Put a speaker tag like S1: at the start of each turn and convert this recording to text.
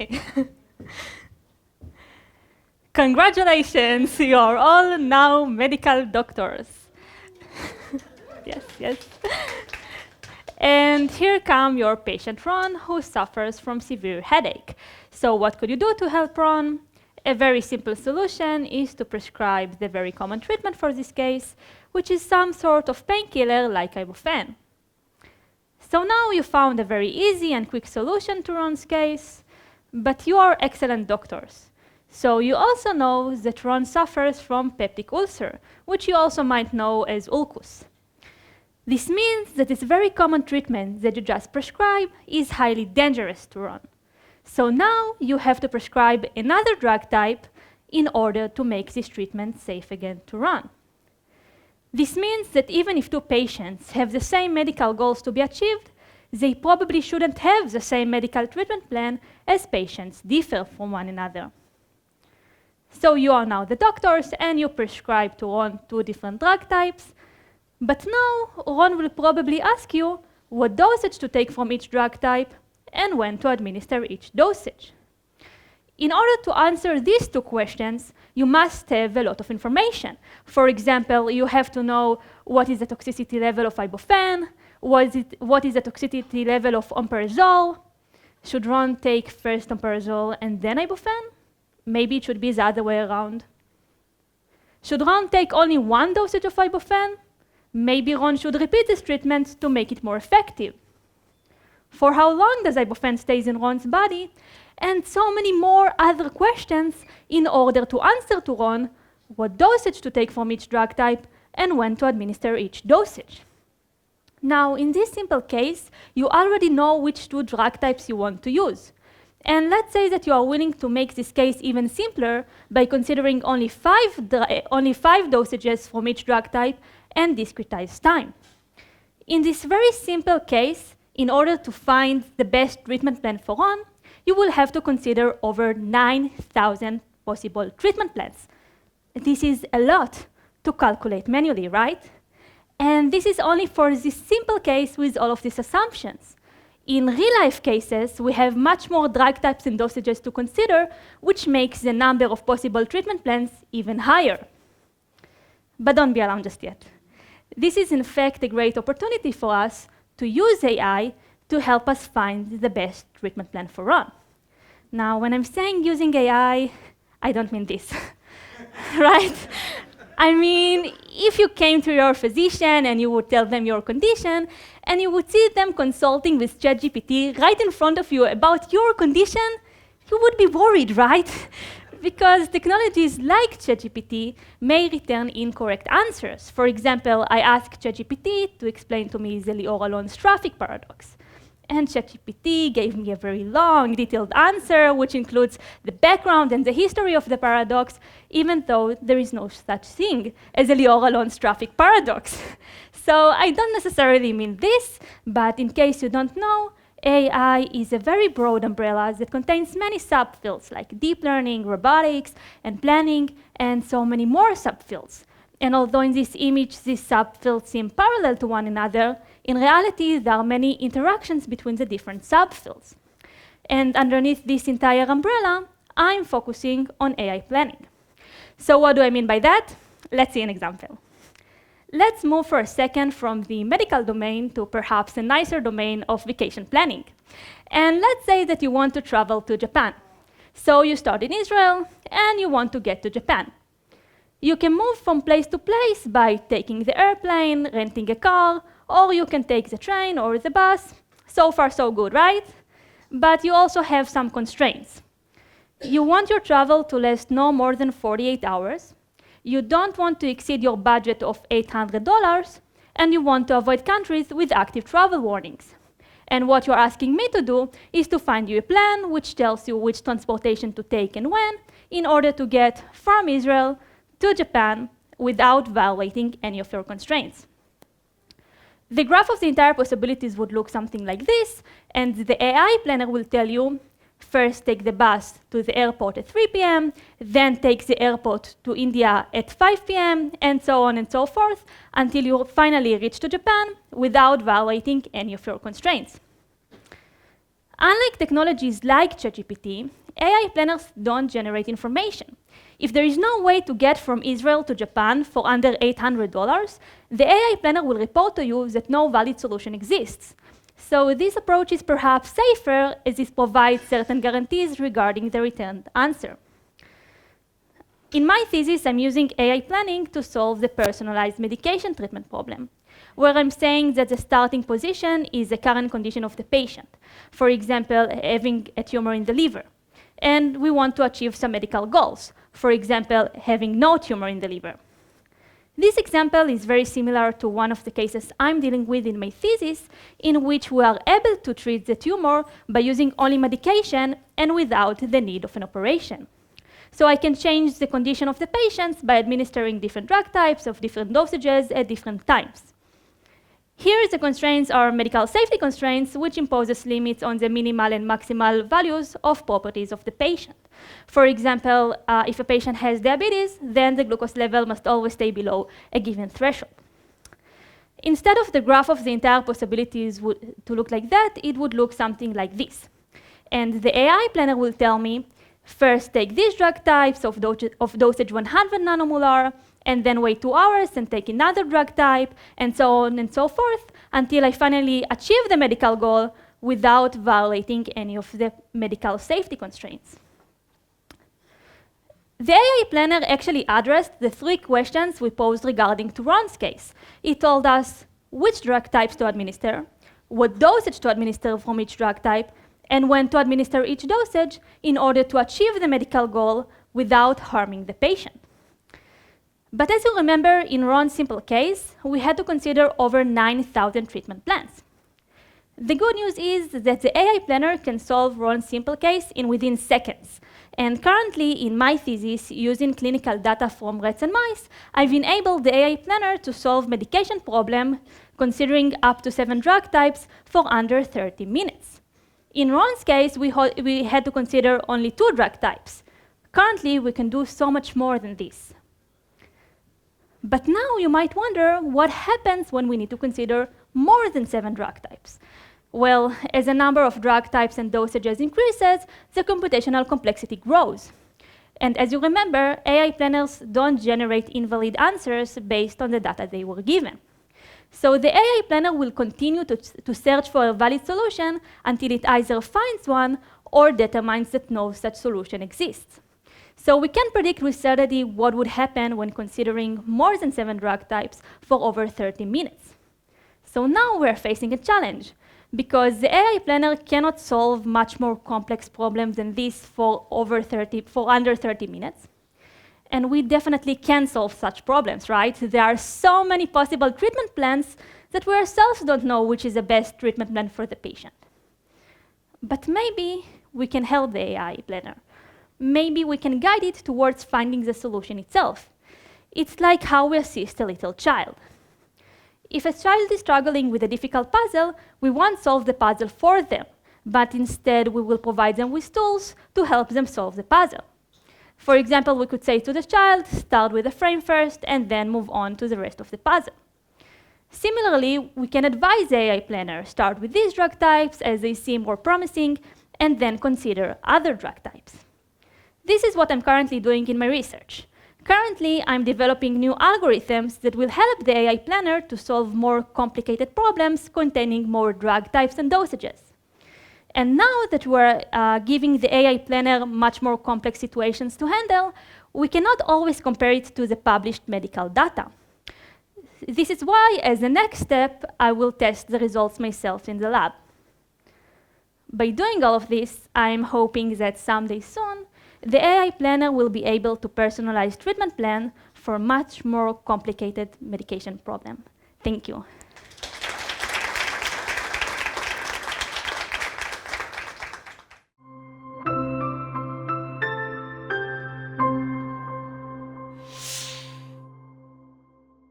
S1: Okay. Congratulations, you are all now medical doctors. Yes, yes. And here come your patient Ron, who suffers from severe headache. So what could you do to help Ron? A very simple solution is to prescribe the very common treatment for this case, which is some sort of painkiller like ibuprofen. So now you found a very easy and quick solution to Ron's case, but you are excellent doctors. So you also know that Ron suffers from peptic ulcer, which you also might know as ulcus. This means that this very common treatment that you just prescribed is highly dangerous to Ron. So now you have to prescribe another drug type in order to make this treatment safe again to Ron. This means that even if two patients have the same medical goals to be achieved, they probably shouldn't have the same medical treatment plan as patients differ from one another. So you are now the doctors and you prescribe to Ron two different drug types, but now Ron will probably ask you what dosage to take from each drug type and when to administer each dosage. In order to answer these two questions, you must have a lot of information. For example, you have to know what is the toxicity level of ibuprofen, what is the toxicity level of omeprazole. Should Ron take first omeprazole and then ibuprofen? Maybe it should be the other way around. Should Ron take only one dosage of ibuprofen? Maybe Ron should repeat this treatment to make it more effective. For how long does ibuprofen stays in Ron's body? And so many more other questions in order to answer to Ron what dosage to take from each drug type and when to administer each dosage. Now, in this simple case, you already know which two drug types you want to use. And let's say that you are willing to make this case even simpler by considering only five dosages from each drug type and discretize time. In this very simple case, in order to find the best treatment plan for Ron, you will have to consider over 9,000 possible treatment plans. This is a lot to calculate manually, right? And this is only for this simple case with all of these assumptions. In real-life cases, we have much more drug types and dosages to consider, which makes the number of possible treatment plans even higher. But don't be alarmed just yet. This is, in fact, a great opportunity for us to use AI to help us find the best treatment plan for Ron. Now, when I'm saying using AI, I don't mean this, right? I mean, if you came to your physician and you would tell them your condition, and you would see them consulting with ChatGPT right in front of you about your condition, you would be worried, right? Because technologies like ChatGPT may return incorrect answers. For example, I asked ChatGPT to explain to me the Alon's traffic paradox. And ChatGPT gave me a very long, detailed answer, which includes the background and the history of the paradox, even though there is no such thing as a Alon's traffic paradox. So I don't necessarily mean this, but in case you don't know, AI is a very broad umbrella that contains many subfields like deep learning, robotics, and planning, and so many more subfields. And although in this image these subfields seem parallel to one another, in reality there are many interactions between the different subfields. And underneath this entire umbrella, I'm focusing on AI planning. So what do I mean by that? Let's see an example. Let's move for a second from the medical domain to perhaps a nicer domain of vacation planning. And let's say that you want to travel to Japan. So you start in Israel and you want to get to Japan. You can move from place to place by taking the airplane, renting a car, or you can take the train or the bus. So far, so good, right? But you also have some constraints. You want your travel to last no more than 48 hours. You don't want to exceed your budget of $800, and you want to avoid countries with active travel warnings. And what you're asking me to do is to find you a plan which tells you which transportation to take and when, in order to get from Israel to Japan without violating any of your constraints. The graph of the entire possibilities would look something like this, and the AI planner will tell you, first take the bus to the airport at 3 p.m., then take the airport to India at 5 p.m., and so on and so forth, until you finally reach to Japan without violating any of your constraints. Unlike technologies like ChatGPT, AI planners don't generate information. If there is no way to get from Israel to Japan for under $800, the AI planner will report to you that no valid solution exists. So this approach is perhaps safer as it provides certain guarantees regarding the returned answer. In my thesis, I'm using AI planning to solve the personalized medication treatment problem, where I'm saying that the starting position is the current condition of the patient. For example, having a tumor in the liver. And we want to achieve some medical goals. For example, having no tumor in the liver. This example is very similar to one of the cases I'm dealing with in my thesis, in which we are able to treat the tumor by using only medication and without the need of an operation. So I can change the condition of the patients by administering different drug types of different dosages at different times. Here, the constraints are medical safety constraints, which imposes limits on the minimal and maximal values of properties of the patient. For example, if a patient has diabetes, then the glucose level must always stay below a given threshold. Instead of the graph of the entire possibilities to look like that, it would look something like this. And the AI planner will tell me, first take these drug types of dosage 100 nanomolar, and then wait 2 hours and take another drug type, and so on and so forth, until I finally achieve the medical goal without violating any of the medical safety constraints. The AI planner actually addressed the 3 questions we posed regarding to Ron's case. It told us which drug types to administer, what dosage to administer from each drug type, and when to administer each dosage in order to achieve the medical goal without harming the patient. But as you remember, in Ron's simple case, we had to consider over 9,000 treatment plans. The good news is that the AI planner can solve Ron's simple case in within seconds. And currently, in my thesis, using clinical data from rats and mice, I've enabled the AI planner to solve medication problem, considering up to 7 drug types for under 30 minutes. In Ron's case, we had to consider only 2 drug types. Currently, we can do so much more than this. But now you might wonder what happens when we need to consider more than 7 drug types. Well, as the number of drug types and dosages increases, the computational complexity grows. And as you remember, AI planners don't generate invalid answers based on the data they were given. So the AI planner will continue to search for a valid solution until it either finds one or determines that no such solution exists. So we can predict with certainty what would happen when considering more than 7 drug types for over 30 minutes. So now we're facing a challenge, because the AI planner cannot solve much more complex problems than this for under 30 minutes. And we definitely can solve such problems, right? There are so many possible treatment plans that we ourselves don't know which is the best treatment plan for the patient. But maybe we can help the AI planner. Maybe we can guide it towards finding the solution itself. It's like how we assist a little child. If a child is struggling with a difficult puzzle, we won't solve the puzzle for them, but instead we will provide them with tools to help them solve the puzzle. For example, we could say to the child, start with the frame first and then move on to the rest of the puzzle. Similarly, we can advise the AI planner, start with these drug types as they seem more promising, and then consider other drug types. This is what I'm currently doing in my research. Currently, I'm developing new algorithms that will help the AI planner to solve more complicated problems containing more drug types and dosages. And now that we're giving the AI planner much more complex situations to handle, we cannot always compare it to the published medical data. This is why, as a next step, I will test the results myself in the lab. By doing all of this, I'm hoping that someday soon, the AI planner will be able to personalize treatment plan for much more complicated medication problem. Thank you.